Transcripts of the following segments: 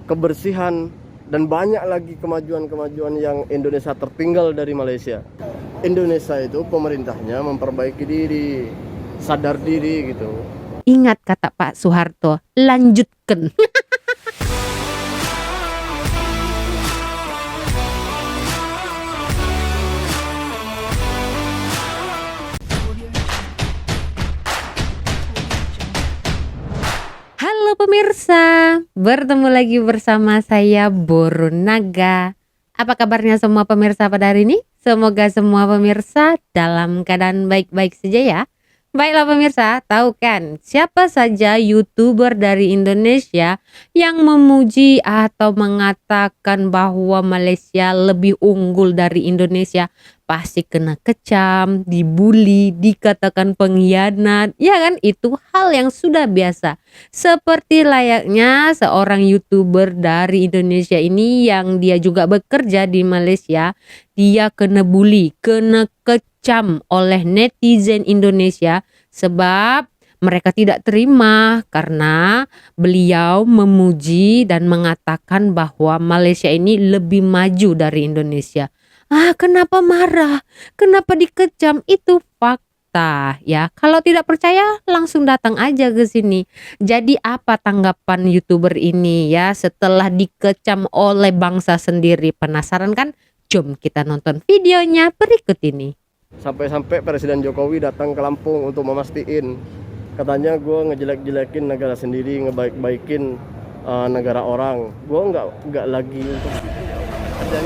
kebersihan, dan banyak lagi kemajuan-kemajuan yang Indonesia tertinggal dari Malaysia. Indonesia itu pemerintahnya memperbaiki diri, sadar diri gitu. Ingat kata Pak Soeharto, lanjutkan. Halo pemirsa, bertemu lagi bersama saya Borunaga. Apa kabarnya semua pemirsa pada hari ini? Semoga semua pemirsa dalam keadaan baik-baik saja ya. Baiklah pemirsa, tahu kan siapa saja YouTuber dari Indonesia yang memuji atau mengatakan bahwa Malaysia lebih unggul dari Indonesia? Pasti kena kecam, dibully, dikatakan pengkhianat. Ya kan, itu hal yang sudah biasa. Seperti layaknya seorang YouTuber dari Indonesia ini yang dia juga bekerja di Malaysia, dia kena bully, kena kecam oleh netizen Indonesia sebab mereka tidak terima karena beliau memuji dan mengatakan bahwa Malaysia ini lebih maju dari Indonesia. Kenapa marah? Kenapa dikecam? Itu fakta ya. Kalau tidak percaya langsung datang aja ke sini. Jadi apa tanggapan YouTuber ini ya setelah dikecam oleh bangsa sendiri? Penasaran kan? Jom kita nonton videonya berikut ini. Sampai-sampai Presiden Jokowi datang ke Lampung untuk memastiin, katanya gue ngejelek-jelekin negara sendiri, ngebaik-baikin negara orang. Gue nggak lagi untuk.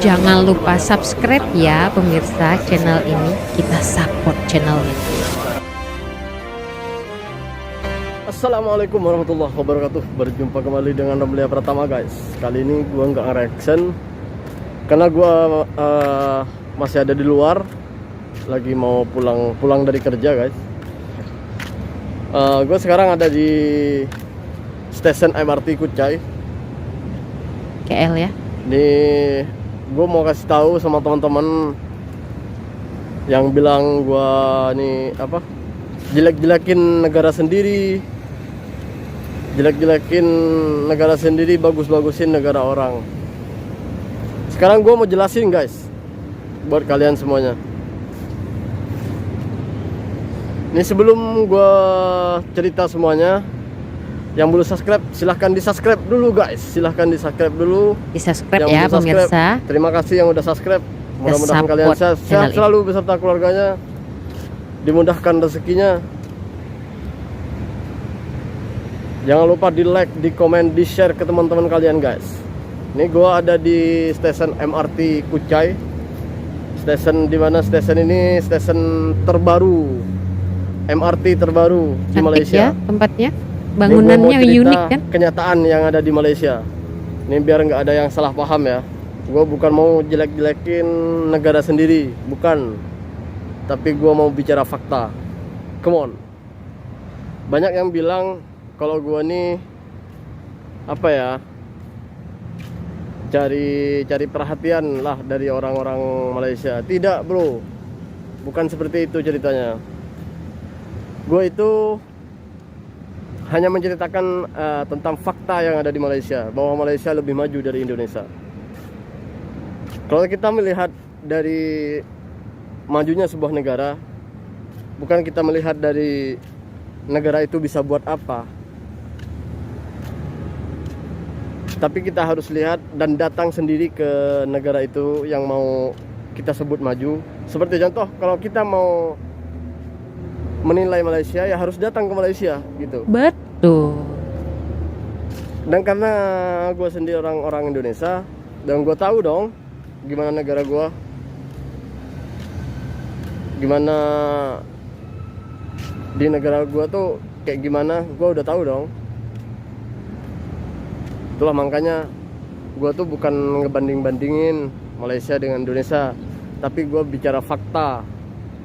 Jangan lupa subscribe ya pemirsa channel ini, kita support channelnya. Assalamualaikum warahmatullahi wabarakatuh. Berjumpa kembali dengan Ramlia Pratama guys. Kali ini gue nggak nge-reaction karena gue masih ada di luar, lagi mau pulang dari kerja guys. Gue sekarang ada di stasiun MRT Kuchai KL ya. Nih gue mau kasih tahu sama teman-teman yang bilang gue nih apa, jelek-jelekin negara sendiri, bagus-bagusin negara orang. Sekarang gue mau jelasin guys buat kalian semuanya. Ini sebelum gue cerita semuanya, yang belum subscribe silahkan di subscribe dulu guys. Silahkan di subscribe dulu. Di subscribe yang ya belum subscribe, pemirsa. terima kasih yang udah subscribe. Mudah-mudahan support kalian sehat channel selalu beserta keluarganya, dimudahkan rezekinya. Jangan lupa di like, di komen, di share ke teman-teman kalian guys. Ini gue ada di stasiun MRT Kuchai. Stasiun di mana? Stasiun ini stasiun terbaru, MRT terbaru di Cantik Malaysia ya tempatnya. Ini Bangunannya gua mau cerita unik kan? kenyataan yang ada di Malaysia. Ini biar nggak ada yang salah paham ya. Gue bukan mau jelek-jelekin negara sendiri, bukan. Tapi gue mau bicara fakta. Come on. Banyak yang bilang kalau gue nih apa ya, cari perhatian lah dari orang-orang Malaysia. Tidak bro, bukan seperti itu ceritanya. Gue itu hanya menceritakan tentang fakta yang ada di Malaysia, bahwa Malaysia lebih maju dari Indonesia. Kalau kita melihat dari majunya sebuah negara, bukan kita melihat dari negara itu bisa buat apa, tapi kita harus lihat dan datang sendiri ke negara itu yang mau kita sebut maju. Seperti contoh, kalau kita mau menilai Malaysia ya harus datang ke Malaysia gitu. Betul. Dan karena gue sendiri orang Indonesia, dan gue tahu dong gimana negara gue, gimana di negara gue tuh kayak gimana, gue udah tahu dong. Itulah makanya gue tuh bukan ngebanding-bandingin Malaysia dengan Indonesia, tapi gue bicara fakta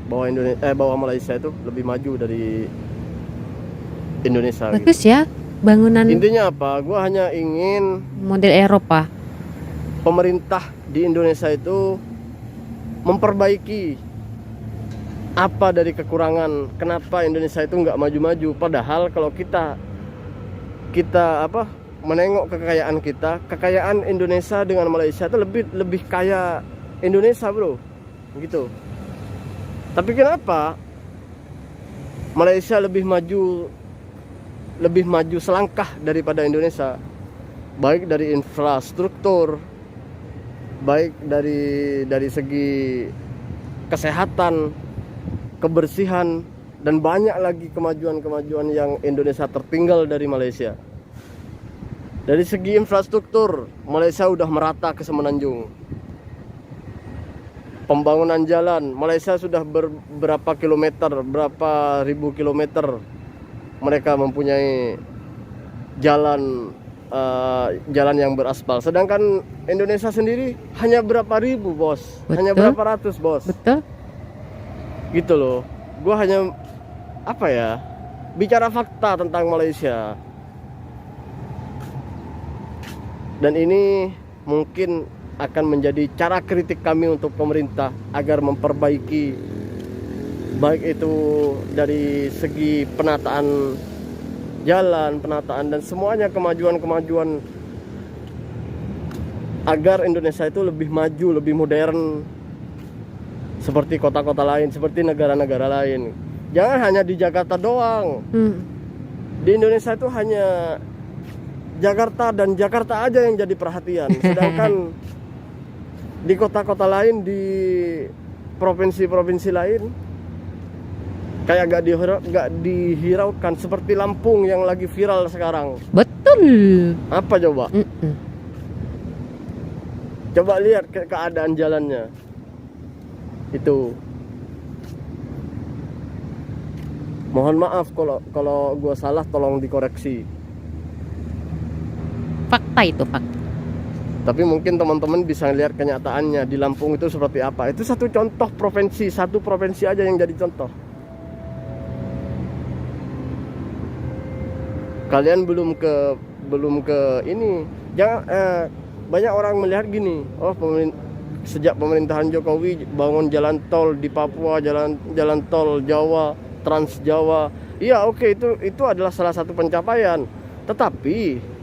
bahwa Malaysia itu lebih maju dari Indonesia. Bagus gitu. ya bangunan. Intinya apa? Gue hanya ingin Model Eropa. pemerintah di Indonesia itu memperbaiki apa dari kekurangan. Kenapa Indonesia itu nggak maju-maju? Padahal kalau kita menengok kekayaan kita, kekayaan Indonesia dengan Malaysia itu lebih kaya Indonesia, bro, gitu. Tapi kenapa Malaysia lebih maju selangkah daripada Indonesia, baik dari infrastruktur, baik dari segi kesehatan, kebersihan, dan banyak lagi kemajuan-kemajuan yang Indonesia tertinggal dari Malaysia. Dari segi infrastruktur, Malaysia udah merata ke semenanjung. Pembangunan jalan, Malaysia sudah berapa kilometer, berapa ribu kilometer mereka mempunyai jalan yang beraspal. Sedangkan Indonesia sendiri hanya berapa ribu, bos. Betul. Hanya berapa ratus, bos. Betul. Gitu loh. Gua hanya bicara fakta tentang Malaysia. Dan ini mungkin akan menjadi cara kritik kami untuk pemerintah agar memperbaiki, baik itu dari segi penataan jalan, penataan dan semuanya, kemajuan-kemajuan, agar Indonesia itu lebih maju, lebih modern seperti kota-kota lain, seperti negara-negara lain. Jangan hanya di Jakarta doang. Di Indonesia itu hanya Jakarta dan Jakarta aja yang jadi perhatian, sedangkan di kota-kota lain, di provinsi-provinsi lain kayak gak dihiraukan, seperti Lampung yang lagi viral sekarang. Betul. Apa coba? Coba lihat keadaan jalannya. Itu. Mohon maaf kalau gua salah, tolong dikoreksi. Fakta itu, fakta. Tapi mungkin teman-teman bisa lihat kenyataannya di Lampung itu seperti apa. Itu satu contoh provinsi, satu provinsi aja yang jadi contoh. Kalian belum ke ini. Jangan banyak orang melihat gini. Oh, sejak pemerintahan Jokowi bangun jalan tol di Papua, jalan tol Jawa, Trans Jawa. Iya, oke, itu adalah salah satu pencapaian. Tetapi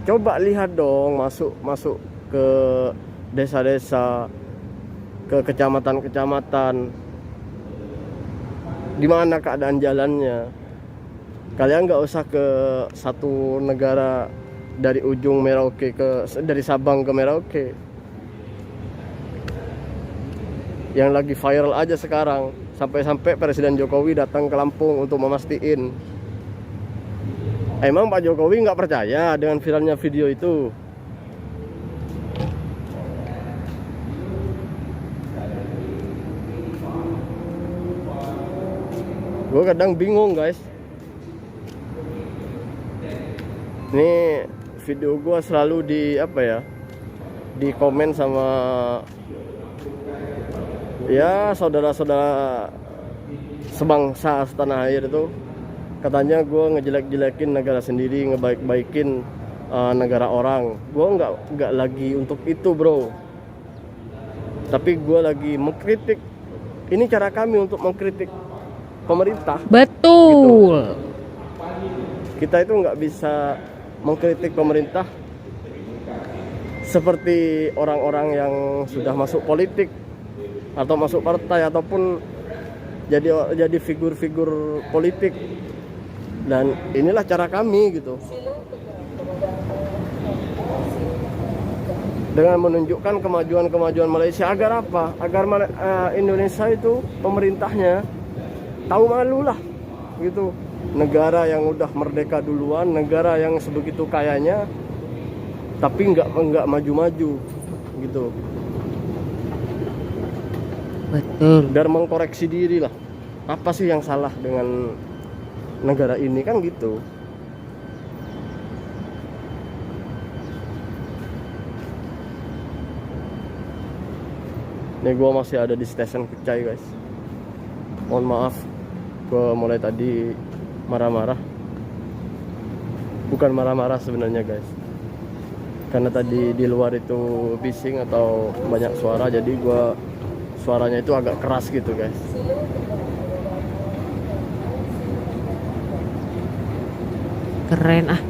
coba lihat dong, masuk ke desa-desa, ke kecamatan-kecamatan. Di mana keadaan jalannya? Kalian nggak usah ke satu negara dari ujung Merauke dari Sabang ke Merauke. Yang lagi viral aja sekarang, sampai-sampai Presiden Jokowi datang ke Lampung untuk memastiin. Emang Pak Jokowi nggak percaya dengan viralnya video itu? Gue kadang bingung, guys. Ini video gue selalu di komen sama saudara-saudara sebangsa setanah air itu. Katanya gue ngejelek-jelekin negara sendiri, ngebaik-baikin negara orang. Gue nggak lagi untuk itu, bro. Tapi gue lagi mengkritik. Ini cara kami untuk mengkritik pemerintah. Betul. Gitu. Kita itu nggak bisa mengkritik pemerintah seperti orang-orang yang sudah masuk politik atau masuk partai ataupun jadi figur-figur politik. Dan inilah cara kami gitu, dengan menunjukkan kemajuan-kemajuan Malaysia. Agar apa? Agar Indonesia itu pemerintahnya tahu malu lah gitu. Negara yang udah merdeka duluan, negara yang sebegitu kayanya, tapi nggak maju-maju gitu. Betul. Biar mengkoreksi diri lah, apa sih yang salah dengan negara ini, kan gitu. Nih gua masih ada di stasiun Kucai, guys. Mohon maaf, gua mulai tadi marah-marah. Bukan marah-marah sebenarnya, guys, karena tadi di luar itu bising atau banyak suara, jadi suaranya itu agak keras gitu, guys. Keren ah.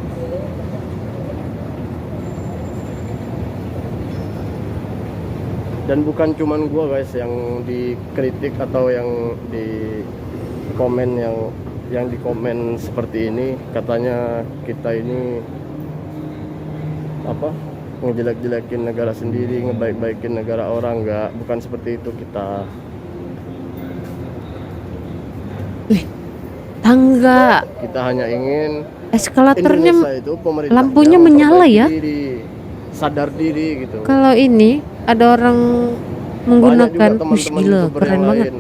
Dan bukan cuman gua guys yang dikritik atau yang di komen yang di komen seperti ini, katanya kita ini apa, ngejelek-jelekin negara sendiri, ngebaik-baikin negara orang. Enggak, bukan seperti itu kita. Tangga Kita hanya ingin eskalatornya Indonesia itu pemerintahnya lampunya menyala memperbaiki ya. diri, sadar diri gitu. Kalau ini ada orang Banyak juga menggunakan, wih teman-teman gila YouTuber keren yang banget. lain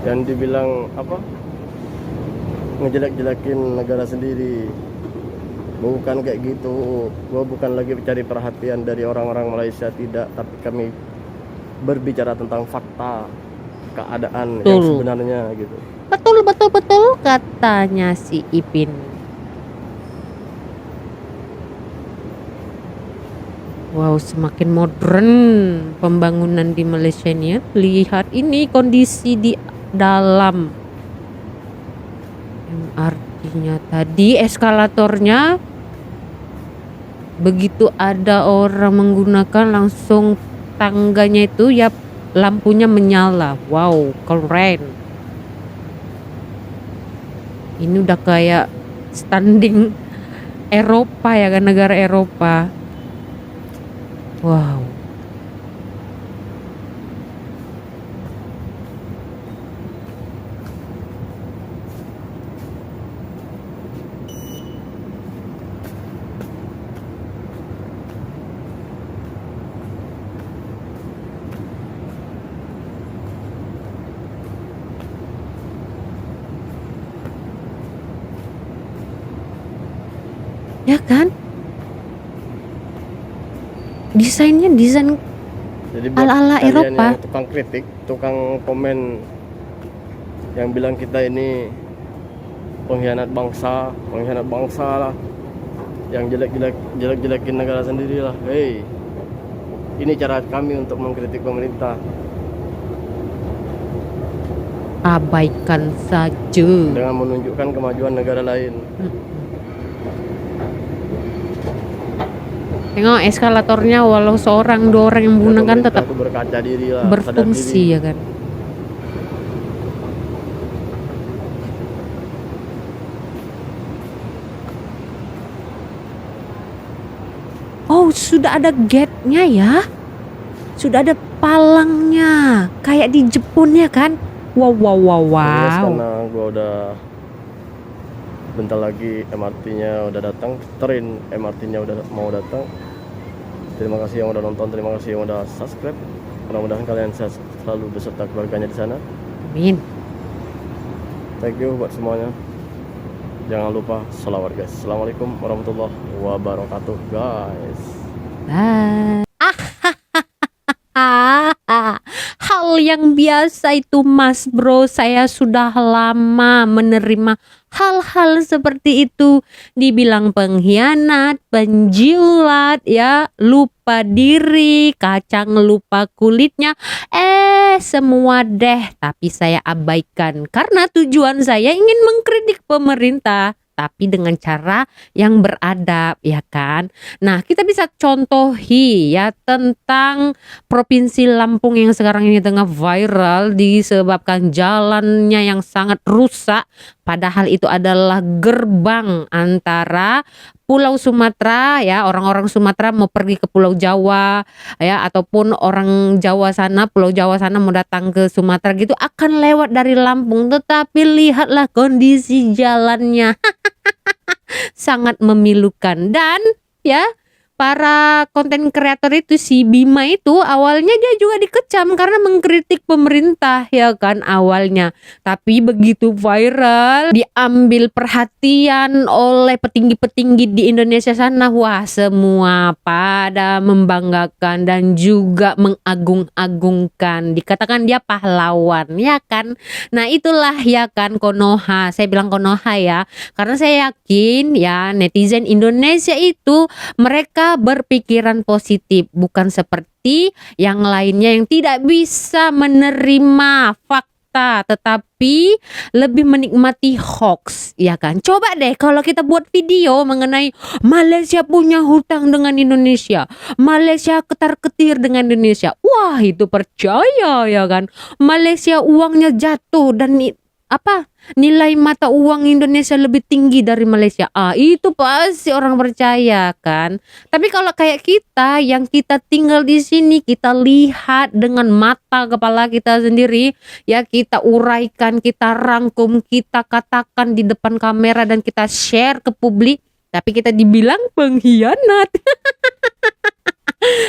yang dibilang apa, ngejelek-jelekin negara sendiri. Bukan kayak gitu. Gua bukan lagi mencari perhatian dari orang-orang Malaysia, tidak, tapi kami berbicara tentang fakta keadaan yang Betul. sebenarnya gitu. Betul katanya si Ipin. Wow, semakin modern pembangunan di Malaysia ini ya. Lihat ini kondisi di dalam MRT-nya tadi, eskalatornya begitu ada orang menggunakan, langsung tangganya itu ya lampunya menyala. Wow, keren. Ini udah kayak standing Eropa ya kan, negara Eropa. Wow. Ya kan? Desainnya desain Jadi buat ala-ala kalian Eropa. yang tukang kritik, tukang komen, yang bilang kita ini pengkhianat bangsa lah, yang jelek-jelekin negara sendiri lah. Hey, ini cara kami untuk mengkritik pemerintah. Abaikan saja. Dengan menunjukkan kemajuan negara lain. Tengok eskalatornya, walau seorang dua orang yang menggunakan Pemerintah tetap itu berkaca diri lah, sadar berfungsi diri. ya kan. Oh, sudah ada gate-nya ya. Sudah ada palangnya. Kayak di Jepun ya kan. Wow. Terus karena gua udah bentar lagi MRT-nya udah datang, train MRT-nya udah mau datang. Terima kasih yang udah nonton, terima kasih yang udah subscribe. Mudah-mudahan kalian sehat selalu beserta keluarganya di sana. Amin. Thank you buat semuanya. Jangan lupa sholawat guys. Assalamualaikum warahmatullahi wabarakatuh guys. Bye. Hal yang biasa itu mas bro, saya sudah lama menerima hal-hal seperti itu. Dibilang pengkhianat, penjilat ya, lupa diri, kacang lupa kulitnya, semua deh. Tapi saya abaikan karena tujuan saya ingin mengkritik pemerintah, tapi dengan cara yang beradab ya kan. Nah, kita bisa contohi ya tentang Provinsi Lampung yang sekarang ini tengah viral disebabkan jalannya yang sangat rusak, padahal itu adalah gerbang antara Pulau Sumatera ya, orang-orang Sumatera mau pergi ke Pulau Jawa ya, ataupun orang Jawa sana, Pulau Jawa sana mau datang ke Sumatera gitu, akan lewat dari Lampung. Tetapi lihatlah kondisi jalannya sangat memilukan. Dan ya, para konten kreator itu, si Bima itu awalnya dia juga dikecam karena mengkritik pemerintah ya kan awalnya. Tapi begitu viral, diambil perhatian oleh petinggi-petinggi di Indonesia sana, wah semua pada membanggakan dan juga mengagung-agungkan. Dikatakan dia pahlawan ya kan. Nah itulah ya kan Konoha. Saya bilang Konoha ya, karena saya yakin ya netizen Indonesia itu mereka berpikiran positif, bukan seperti yang lainnya yang tidak bisa menerima fakta berita, tetapi lebih menikmati hoax, ya kan? Coba deh kalau kita buat video mengenai Malaysia punya hutang dengan Indonesia, Malaysia ketar-ketir dengan Indonesia. Wah, itu percaya ya kan? Malaysia uangnya jatuh dan nilai mata uang Indonesia lebih tinggi dari Malaysia. Itu pasti orang percaya kan. Tapi kalau kayak kita yang kita tinggal di sini, kita lihat dengan mata kepala kita sendiri, ya kita uraikan, kita rangkum, kita katakan di depan kamera dan kita share ke publik, tapi kita dibilang pengkhianat.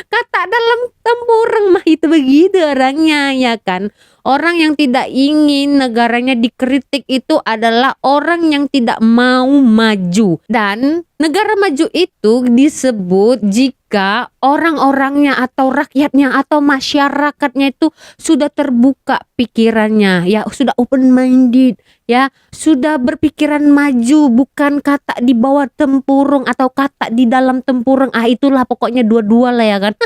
Kata dalam tempurung mah itu begitu orangnya, ya kan. Orang yang tidak ingin negaranya dikritik itu adalah orang yang tidak mau maju. Dan negara maju itu disebut jika orang-orangnya atau rakyatnya atau masyarakatnya itu sudah terbuka pikirannya, ya sudah open minded, ya sudah berpikiran maju, bukan kata di bawah tempurung atau kata di dalam tempurung. Itulah pokoknya dua-dua lah ya kan.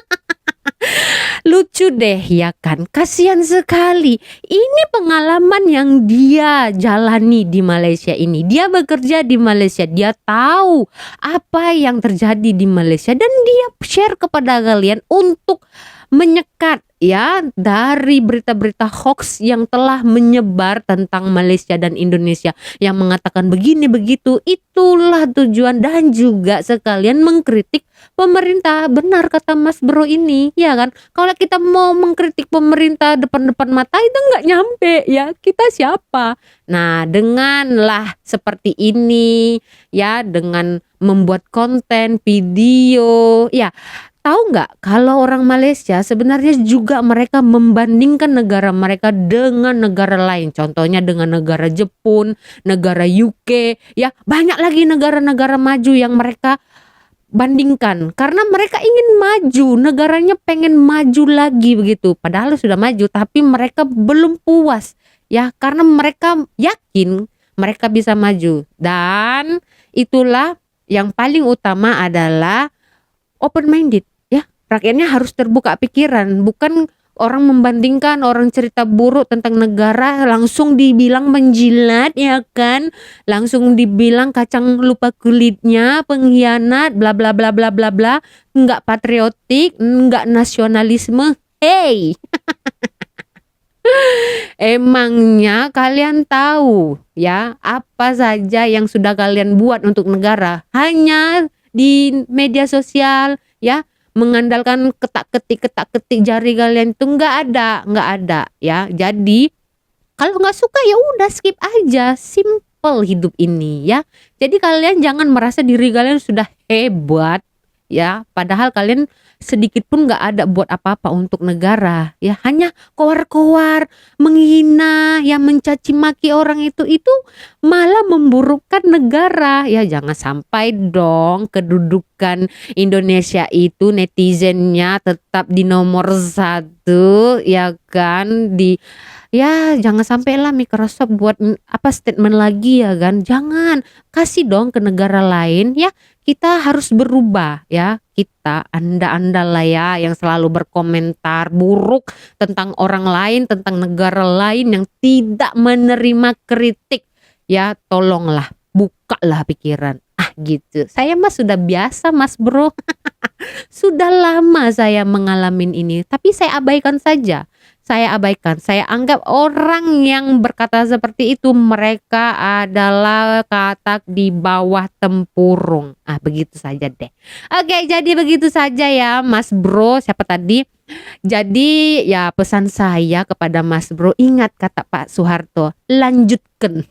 Lucu deh ya kan, kasihan sekali. Ini pengalaman yang dia jalani di Malaysia ini. Dia bekerja di Malaysia, dia tahu apa yang terjadi di Malaysia dan dia share kepada kalian untuk menyekat ya dari berita-berita hoax yang telah menyebar tentang Malaysia dan Indonesia yang mengatakan begini begitu. Itulah tujuan dan juga sekalian mengkritik pemerintah. Benar kata Mas Bro ini, ya kan? Kalau kita mau mengkritik pemerintah depan-depan mata itu nggak nyampe ya. Kita siapa? Nah, denganlah seperti ini ya, dengan membuat konten video ya. Tahu nggak kalau orang Malaysia sebenarnya juga mereka membandingkan negara mereka dengan negara lain. Contohnya dengan negara Jepun, negara UK, ya banyak lagi negara-negara maju yang mereka bandingkan. Karena mereka ingin maju, negaranya pengen maju lagi begitu. Padahal sudah maju tapi mereka belum puas ya, karena mereka yakin mereka bisa maju. Dan itulah yang paling utama adalah open minded. Rakyatnya harus terbuka pikiran, bukan orang membandingkan, orang cerita buruk tentang negara langsung dibilang menjilat ya kan, langsung dibilang kacang lupa kulitnya, pengkhianat, bla bla bla bla bla bla, nggak patriotik, nggak nasionalisme. Hey, emangnya kalian tahu ya apa saja yang sudah kalian buat untuk negara hanya di media sosial ya? Mengandalkan ketak-ketik jari kalian itu nggak ada ya. Jadi kalau nggak suka ya udah skip aja, simple hidup ini ya. Jadi kalian jangan merasa diri kalian sudah hebat ya, padahal kalian sedikit pun nggak ada buat apa-apa untuk negara ya, hanya koar-koar, menghina, ya mencaci maki orang itu malah memburukkan negara ya. Jangan sampai dong kedudukan Indonesia itu netizennya tetap di nomor 1 ya kan, jangan sampailah Microsoft buat statement lagi ya kan. Jangan, kasih dong ke negara lain ya. Kita harus berubah ya. Anda lah ya yang selalu berkomentar buruk tentang orang lain, tentang negara lain yang tidak menerima kritik ya. Tolonglah bukalah pikiran. Gitu. Saya sudah biasa Mas Bro. Sudah lama saya mengalami ini, tapi saya abaikan saja. Saya anggap orang yang berkata seperti itu mereka adalah katak di bawah tempurung. Begitu saja deh. Oke, jadi begitu saja ya Mas Bro. Siapa tadi? Jadi ya pesan saya kepada Mas Bro, ingat kata Pak Soeharto, lanjutkan.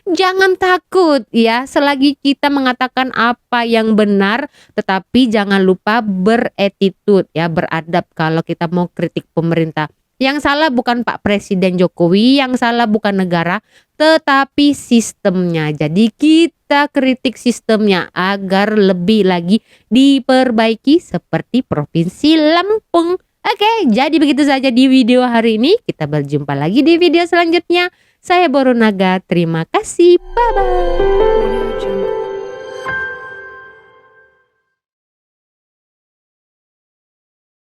Jangan takut ya, selagi kita mengatakan apa yang benar, tetapi jangan lupa beretitude ya, beradab kalau kita mau kritik pemerintah. Yang salah bukan Pak Presiden Jokowi, yang salah bukan negara, tetapi sistemnya. Jadi kita kritik sistemnya agar lebih lagi diperbaiki seperti Provinsi Lampung. Oke, jadi begitu saja di video hari ini. Kita berjumpa lagi di video selanjutnya. Saya Borunaga, terima kasih, bye-bye.